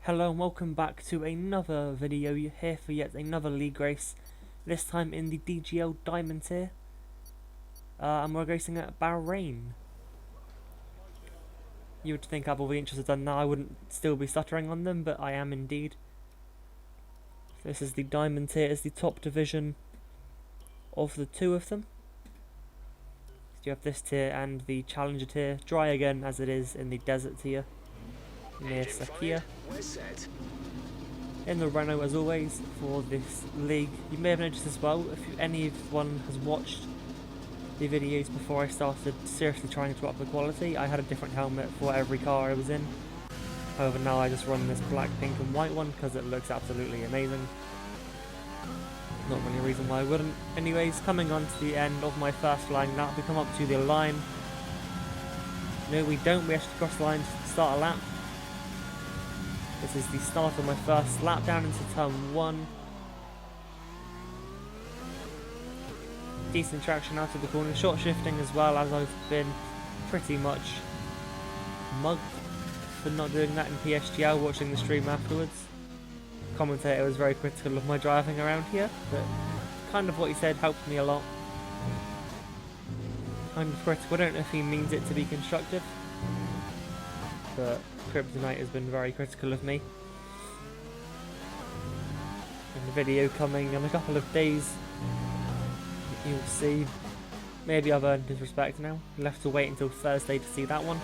Hello and welcome back to another video. You're here for yet another league race, this time in the DGL Diamond tier, and we're racing at Bahrain. You would think I've all the intros are done now, I wouldn't still be stuttering on them, but I am indeed. This is the Diamond tier, it's the top division of the two of them. So you have this tier and the Challenger tier, dry again as it is in the Desert tier, near Sakia. In the Renault as always for this league. You may have noticed as well, if anyone has watched the videos before I started seriously trying to up the quality, I had a different helmet for every car I was in. However, now I just run this black, pink and white one because it looks absolutely amazing. Not really a reason why I wouldn't. Anyways, coming on to the end of my first flying lap, we come up to the line. No, we don't. We actually cross the line to start a lap. This is the start of my first lap down into turn 1. Decent traction out of the corner, short shifting as well, as I've been pretty much mugged for not doing that in PSGL, watching the stream afterwards. The commentator was very critical of my driving around here, but kind of what he said helped me a lot. Kind of critical, I don't know if he means it to be constructive, but Kryptonite has been very critical of me. And the video coming in a couple of days, you'll see. Maybe I've earned his respect now. You'll have to wait until Thursday to see that one.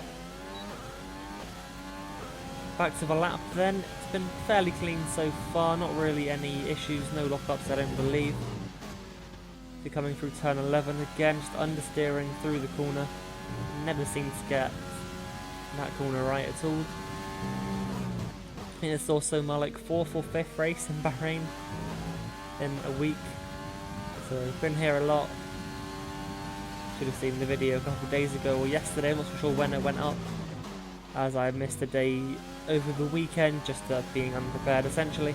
Back to the lap then. It's been fairly clean so far, not really any issues, no lockups I don't believe. You're coming through turn 11 again, just understeering through the corner. Never seems to get that corner right at all. And it's also my 4th or 5th race in Bahrain in a week, so I've been here a lot. Should have seen the video a couple of days ago or yesterday, I'm not so sure when it went up, as I missed a day over the weekend just being unprepared essentially.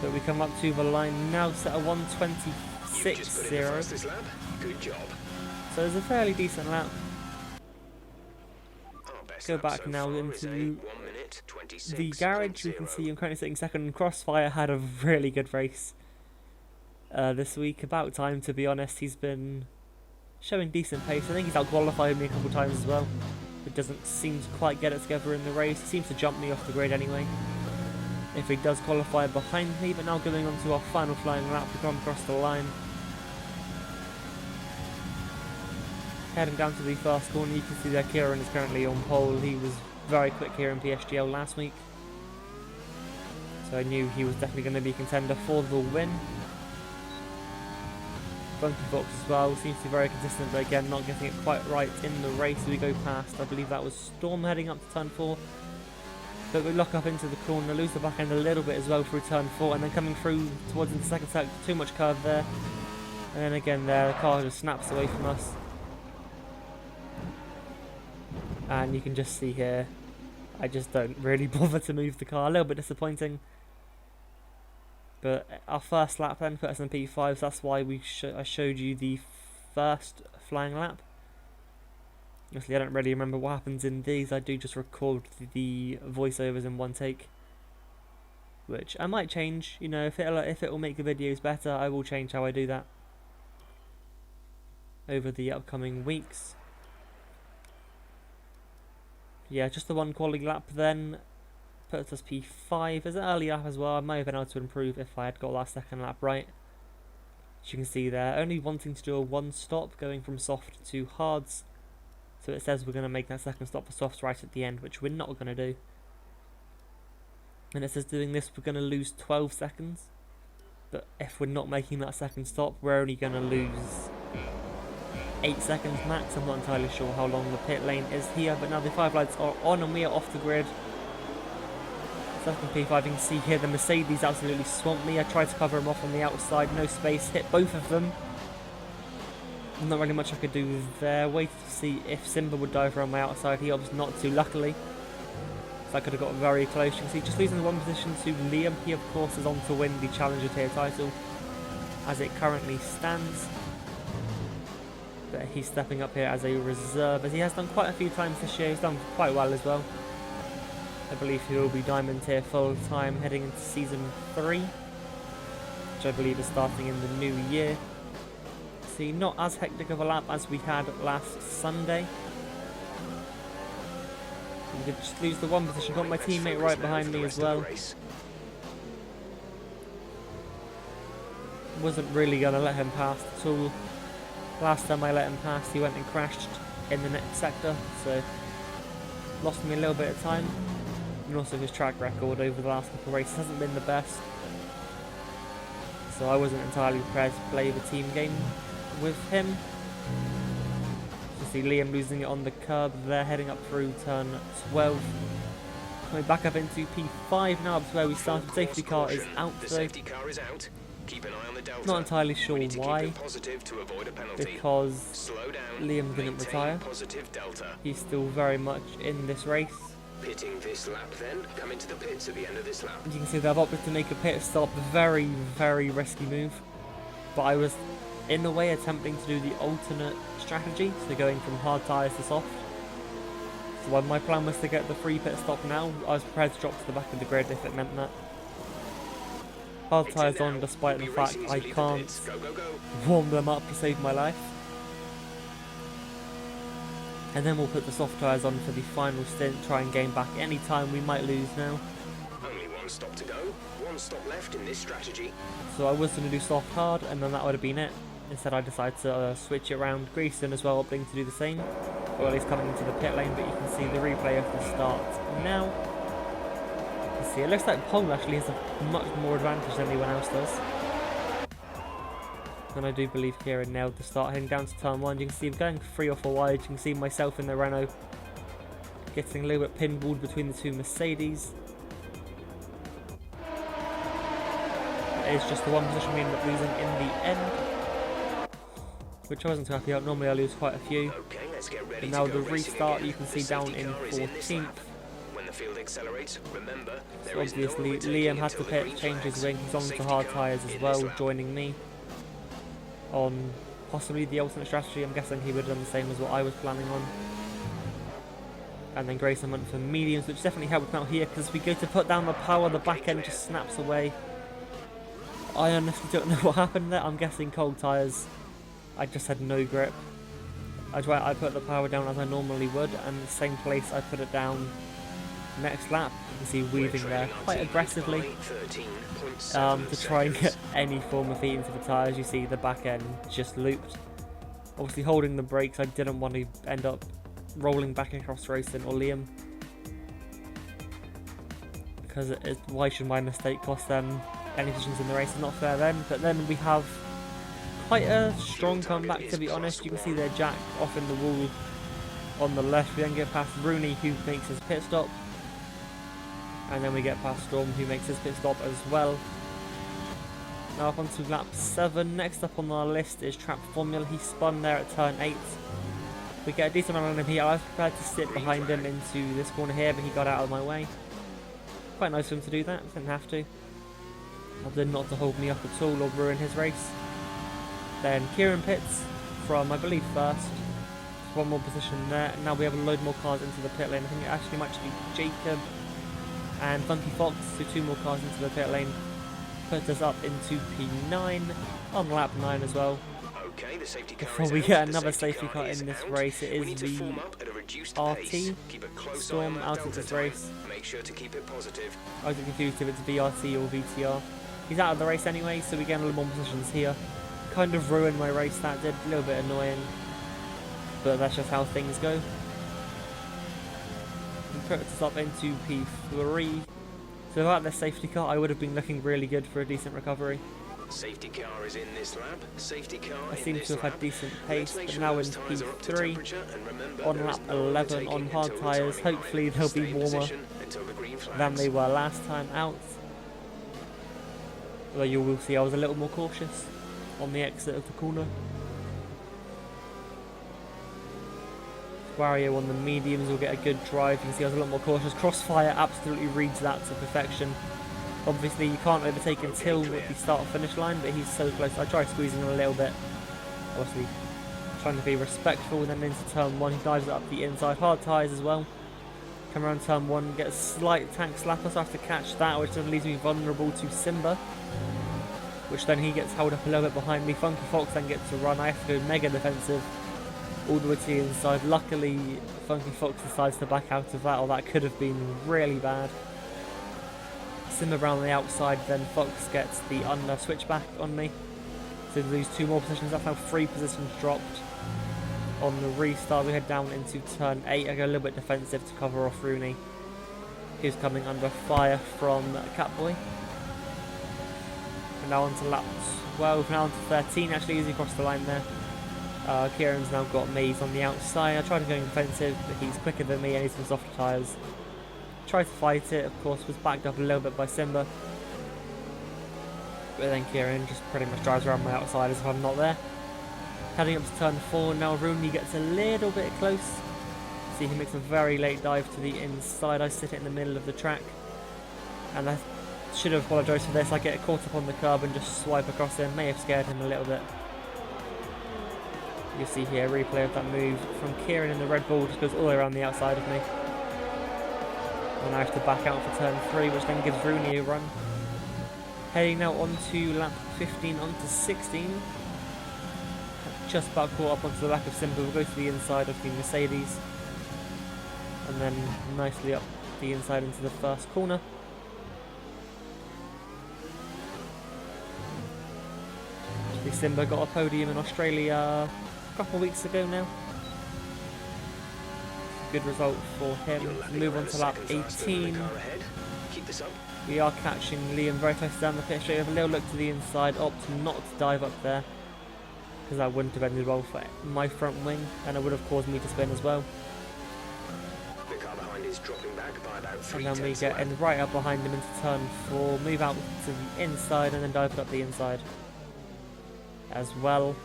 But we come up to the line now, set a 1:26.0. Good job. So it's a fairly decent lap. Go back So now far into is 1:26.0. the garage. You can see I'm currently sitting second. Crossfire had a really good race this week. About time, to be honest. He's been showing decent pace. I think he's outqualified me a couple of times as well. It doesn't seem to quite get it together in the race. He seems to jump me off the grid anyway, if he does qualify behind me. But now going on to our final flying lap, we come across the line. Heading down to the first corner, you can see that Kieran is currently on pole. He was very quick here in PSGL last week, so I knew he was definitely going to be a contender for the win. Funky Fox as well, seems to be very consistent, but again not getting it quite right in the race. We go past, I believe that was Storm heading up to turn 4. But we lock up into the corner, lose the back end a little bit as well through turn 4, and then coming through towards the second sector, too much curve there. And then again there, the car just snaps away from us. And you can just see here, I just don't really bother to move the car. A little bit disappointing. But our first lap then put us in P5, so that's why I showed you the first flying lap. Honestly, I don't really remember what happens in these. I do just record the voiceovers in one take, which I might change. You know, if it will make the videos better, I will change how I do that over the upcoming weeks. Yeah, just the one quality lap then puts us P5. There's an early lap as well. I might have been able to improve if I had got that second lap right. As you can see there, only wanting to do a 1 stop, going from soft to hards. So it says we're going to make that second stop for softs right at the end, which we're not going to do. And it says doing this we're going to lose 12 seconds. But if we're not making that second stop, we're only going to lose 8 seconds max. I'm not entirely sure how long the pit lane is here, but now the 5 lights are on and we are off the grid. Second P5, you can see here the Mercedes absolutely swamped me. I tried to cover him off on the outside, no space, hit both of them. Not really much I could do there. Waited to see if Simba would dive around my outside. He opted not to, luckily. So I could have got very close. You can see just losing the 1 position to Liam. He of course is on to win the Challenger tier title as it currently stands. But he's stepping up here as a reserve, as he has done quite a few times this year. He's done quite well as well. 1 position to Liam. He of course is on to win the Challenger tier title as it currently stands. But he's stepping up here as a reserve, as he has done quite a few times this year. He's done quite well as well. I believe he will be Diamond tier full time heading into Season 3, which I believe is starting in the new year. See, not as hectic of a lap as we had last Sunday. We did just lose the one position, got my teammate right behind me as well. Wasn't really going to let him pass at all. Last time I let him pass, he went and crashed in the next sector, so lost me a little bit of time. And also his track record over the last couple of races hasn't been the best, so I wasn't entirely prepared to play the team game with him. You see Liam losing it on the curb there, heading up through turn 12. Coming back up into P5 now, up to where we started. Safety car is out though. Keep an eye on the delta. Not entirely sure why, to avoid a penalty. because Liam didn't retire. He's still very much in this race. Pitting this lap then, come into the pits at the end of this lap. As you can see, they've opted to make a pit stop. Very, very risky move. But I was, in a way, attempting to do the alternate strategy, so going from hard tyres to soft. So when my plan was to get the free pit stop now, I was prepared to drop to the back of the grid if it meant that. Hard tyres on, despite the fact I can't warm them up to save my life. And then we'll put the soft tyres on for the final stint, try and gain back any time we might lose now. Only one stop to go, one stop left in this strategy. So I was going to do soft hard, and then that would have been it. Instead I decided to switch it around. Greason as well, opting to do the same, or at least coming into the pit lane, but you can see the replay of the start now. See, it looks like Pong actually has a much more advantage than anyone else does. And I do believe Kieran nailed the start, heading down to turn 1. You can see him going 3 or 4 wide. You can see myself in the Renault getting a little bit pinballed between the two Mercedes. It is just the one position we ended up losing in the end, which I wasn't too happy about. Normally I lose quite a few. Okay, let's get ready. And now the restart, you can see down in 14th. Field accelerates. Remember, so obviously Liam had to pit, change his wing, he's on to hard tyres as well, joining me on possibly the alternate strategy. I'm guessing he would have done the same as what I was planning on. And then Grayson went for mediums, which definitely helped him out here, because we go to put down the power, the back end just snaps away. I honestly don't know what happened there. I'm guessing cold tyres. I just had no grip. I put the power down as I normally would, and the same place I put it down next lap. You can see weaving there quite aggressively to try and get any form of heat into the tyres. You see the back end just looped. Obviously holding the brakes, I didn't want to end up rolling back across Grayson or Liam, because why should my mistake cost them any positions in the race? It's not fair then. But then we have quite a strong comeback, to be honest. You can see their Jack off in the wall on the left. We then get past Rooney, who makes his pit stop. And then we get past Storm, who makes his pit stop as well. Now up onto lap 7. Next up on our list is Trap Formula. He spun there at turn 8. We get a decent amount on him here. I was prepared to sit behind him into this corner here, but he got out of my way. Quite nice of him to do that. Didn't have to. I did not to hold me up at all or ruin his race. Then Kieran pits from, I believe, first. One more position there. Now we have a load more cars into the pit lane. I think it actually might be Jacob and Funky Fox, so 2 more cars into the pit lane. Puts us up into P9 on lap 9 as well. Okay, the safety car Before we get another safety car in this race, it is the RT Storm out of this race. Make sure to keep it positive. I was confused if it's VRT or VTR. He's out of the race anyway, so we get a little more positions here. Kind of ruined my race, that did. A little bit annoying, but that's just how things go. Put us up into P3. So without the safety car, I would have been looking really good for a decent recovery. Safety car is in this lap. Safety car. I seem to have had decent pace, but now in P3 on lap 11 on hard tyres. Hopefully they'll be warmer than they were last time out. Although you will see I was a little more cautious on the exit of the corner. Wario on the mediums will get a good drive. You can see I was a lot more cautious. Crossfire absolutely reads that to perfection. Obviously you can't overtake until the start finish line, but he's so close. I tried squeezing him a little bit, obviously trying to be respectful. And then into turn 1 he dives up the inside. Hard tyres as well. Come around turn 1, get a slight tank slapper, so I have to catch that, which then leaves me vulnerable to Simba. Which then he gets held up a little bit behind me. Funky Fox then gets to run. I have to go mega defensive all the way to the inside. Luckily, Funky Fox decides to back out of that, or that could have been really bad. Simba around the outside, then Fox gets the under switchback on me. So we lose 2 more positions. That's now 3 positions dropped. On the restart, we head down into turn 8. I go a little bit defensive to cover off Rooney, who's coming under fire from Catboy. Now on to lap 12, now on to 13, actually easy across the line there. Kieran's now got me, he's on the outside. I tried to go defensive, but he's quicker than me and he's some softer tyres. Tried to fight it, of course, was backed up a little bit by Simba. But then Kieran just pretty much drives around my outside as if I'm not there. Heading up to turn 4, now Rooney gets a little bit close. See, he makes a very late dive to the inside. I sit it in the middle of the track. And I should have apologised for this. I get caught up on the curb and just swipe across him. May have scared him a little bit. You see here a replay of that move from Kieran in the Red Bull. Just goes all the way around the outside of me. And I have to back out for turn 3, which then gives Rooney a run. Heading now on to lap 15, on to 16. Just about caught up onto the back of Simba. We'll go to the inside of the Mercedes. And then nicely up the inside into the first corner. Simba got a podium in Australia a couple of weeks ago now. Good result for him. Move on to lap 18. We are catching Liam very close down the pit straight. Have a little look to the inside, opt not to dive up there, because that wouldn't have ended well for my front wing, and it would have caused me to spin as well. The car behind is dropping back by about 3 And then we get in right up behind him into turn 4, move out to the inside, and then dive up the inside as well.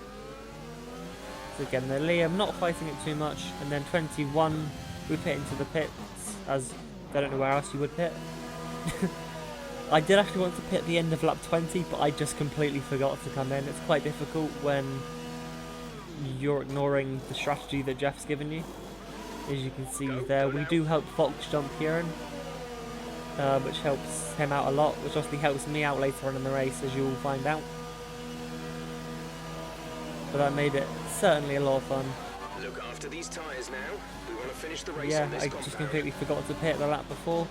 So again, the Liam not fighting it too much, and then 21 we pit into the pits, as I don't know where else you would pit. I did actually want to pit the end of lap 20, but I just completely forgot to come in. It's quite difficult when you're ignoring the strategy that Jeff's given you. As you can see there, we do help Fox jump Kieran, which helps him out a lot, which obviously helps me out later on in the race, as you will find out. But that made it certainly a lot of fun. Look after these tyres now. We want to finish the race. Yeah, I just completely forgot to pit the lap before.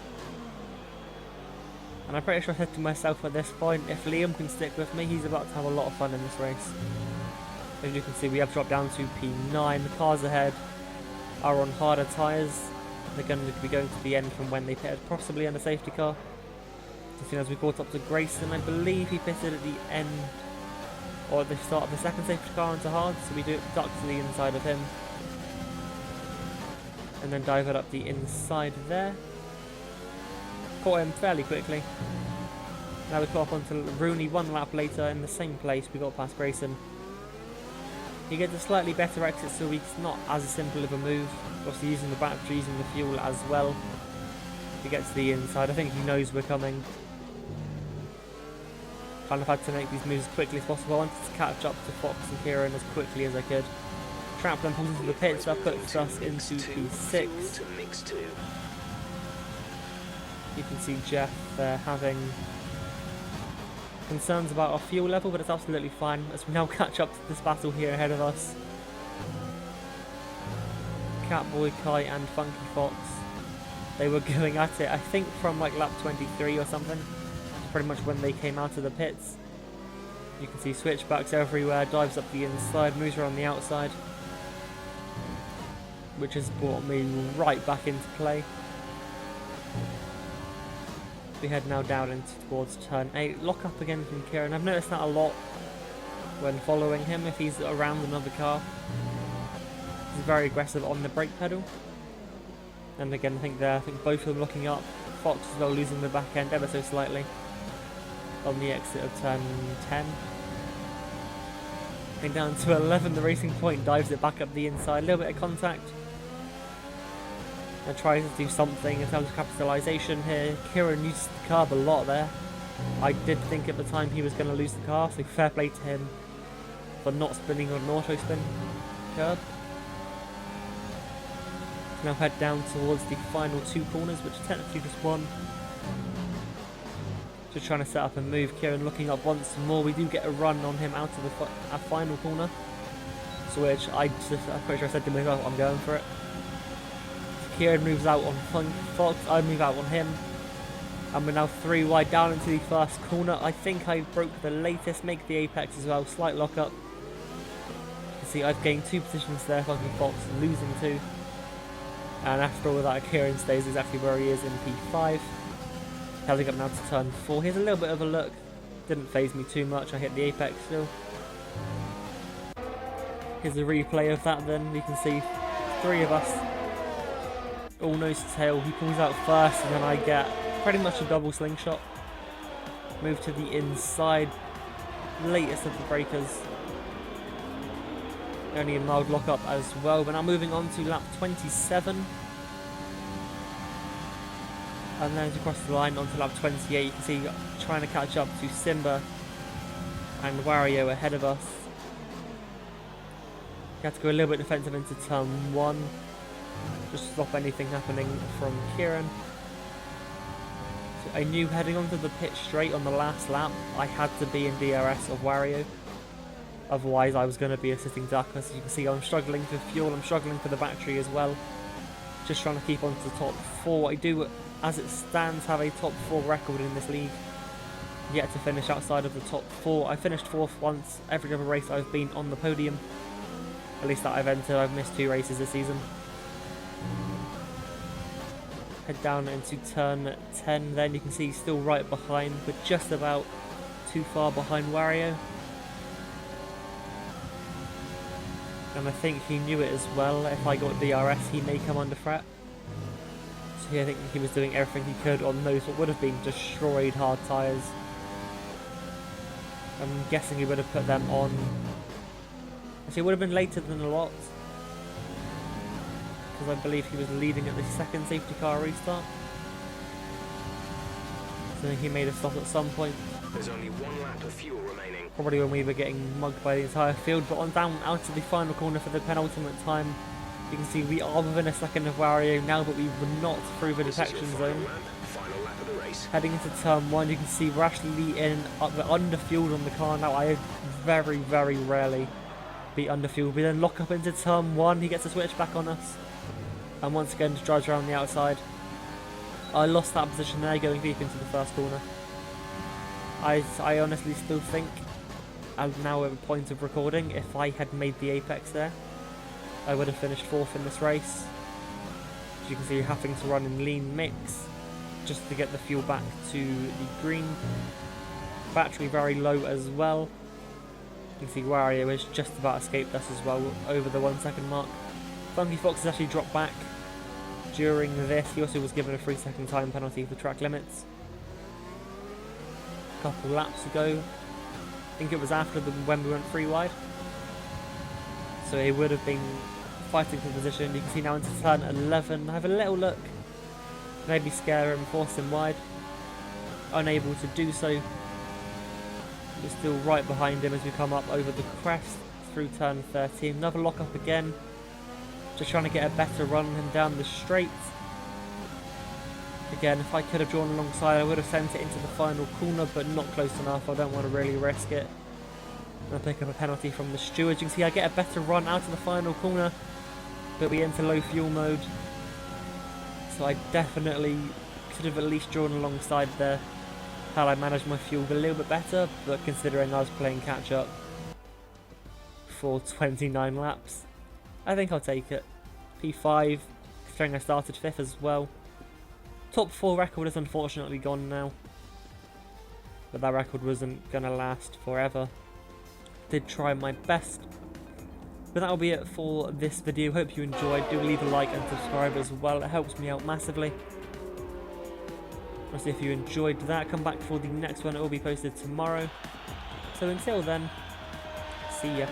And I'm pretty sure I said to myself at this point, if Liam can stick with me, he's about to have a lot of fun in this race. As you can see, we have dropped down to P9. The cars ahead are on harder tyres. They're going to be going to the end from when they pitted, possibly in a safety car. As soon as we caught up to Grayson, I believe he pitted at the end, or at the start of the second safety car onto hard, so we do duck to the inside of him. And then dive it up the inside there. Caught him fairly quickly. Now we caught up onto Rooney 1 lap later in the same place. We got past Grayson. He gets a slightly better exit, so it's not as simple of a move. Obviously using the battery, using the fuel as well. He gets to the inside. I think he knows we're coming. Kind of had to make these moves as quickly as possible. I wanted to catch up to Fox and Kieran as quickly as I could. Trap them into the pits, that puts us into P6. You can see Jeff having concerns about our fuel level, but it's absolutely fine as we now catch up to this battle here ahead of us. Catboy, Kai and Funky Fox, they were going at it, I think from like lap 23 or something. Pretty much when they came out of the pits. You can see switchbacks everywhere, dives up the inside, moves around the outside, which has brought me right back into play. We head now down into towards turn 8. Lock up again from Kieran. I've noticed that a lot when following him. If he's around another car, he's very aggressive on the brake pedal. And again, I think both of them locking up. Fox as well losing the back end ever so slightly on the exit of turn 10. Going down to 11, the Racing Point dives it back up the inside. A little bit of contact. And tries to do something in terms of capitalisation here. Kieran used the curb a lot there. I did think at the time he was going to lose the car, so fair play to him for not spinning on an auto spin curb. Now head down towards the final 2 corners, which are technically just one. Just trying to set up and move. Kieran looking up once more. We do get a run on him out of the final corner. So which I'm pretty sure I said to myself, I'm going for it. So Kieran moves out on Fox. I move out on him. And we're now 3 wide down into the first corner. I think I broke the latest. Make the apex as well. Slight lock up. You can see I've gained 2 positions there. Funky Fox losing 2. And after all that, Kieran stays exactly where he is in P5. Heading up now to turn 4. Here's a little bit of a look. Didn't phase me too much. I hit the apex still. Here's a replay of that then. You can see 3 of us. All nose to tail. He pulls out first and then I get pretty much a double slingshot. Move to the inside. Latest of the breakers. Only a mild lock up as well. But now moving on to lap 27. And then across the line onto lap 28, you can see trying to catch up to Simba and Wario ahead of us. You have to go a little bit defensive into turn 1, just to stop anything happening from Kieran. So I knew heading onto the pit straight on the last lap, I had to be in DRS of Wario. Otherwise I was going to be a sitting duck. As you can see, I'm struggling for fuel, I'm struggling for the battery as well. Just trying to keep on to the top 4. I do, as it stands, have a top 4 record in this league. Yet to finish outside of the top 4. I finished 4th once. Every other race I've been on the podium. At least that I've entered. I've missed 2 races this season. Head down into turn 10. Then you can see still right behind, but just about too far behind Wario. And I think he knew it as well. If I got DRS, he may come under threat. So yeah, I think he was doing everything he could on those what would have been destroyed hard tyres. I'm guessing he would have put them on. Actually, it would have been later than a lot. Because I believe he was leading at the 2nd safety car restart. So he made a stop at some point. There's only 1 lap of fuel remaining. Probably when we were getting mugged by the entire field, but on down out of the final corner for the penultimate time, you can see we are within a second of Wario now, but we were not through the detection zone. Final lap of the race. Heading into turn 1, you can see we're actually we're underfueled on the car now. I very, very rarely be underfueled. We then lock up into turn 1, he gets a switch back on us. And once again, just drives around the outside. I lost that position there going deep into the first corner. I honestly still think, and now at the point of recording, if I had made the apex there, I would have finished 4th in this race. As you can see, you're having to run in lean mix just to get the fuel back to the green. Battery very low as well. You can see Wario has just about escaped us as well, over the 1 second mark. Funky Fox has actually dropped back during this. He also was given a 3-second time penalty for track limits. A couple laps ago. I think it was after when we went 3 wide. So he would have been fighting for position. You can see now into turn 11. Have a little look. Maybe scare him, force him wide. Unable to do so. We're still right behind him as we come up over the crest through turn 13. Another lock up again. Just trying to get a better run and down the straight. Again, if I could have drawn alongside, I would have sent it into the final corner, but not close enough. I don't want to really risk it. And I pick up a penalty from the steward. You can see I get a better run out of the final corner, but we enter low fuel mode. So I definitely could have at least drawn alongside there had I managed my fuel a little bit better, but considering I was playing catch up for 29 laps, I think I'll take it. P5, considering I started 5th as well. Top 4 record is unfortunately gone now, but that record wasn't going to last forever. Did try my best. But that'll be it for this video. Hope you enjoyed. Do leave a like and subscribe as well. It helps me out massively. Honestly, if you enjoyed that, come back for the next one. It will be posted tomorrow. So until then, see ya.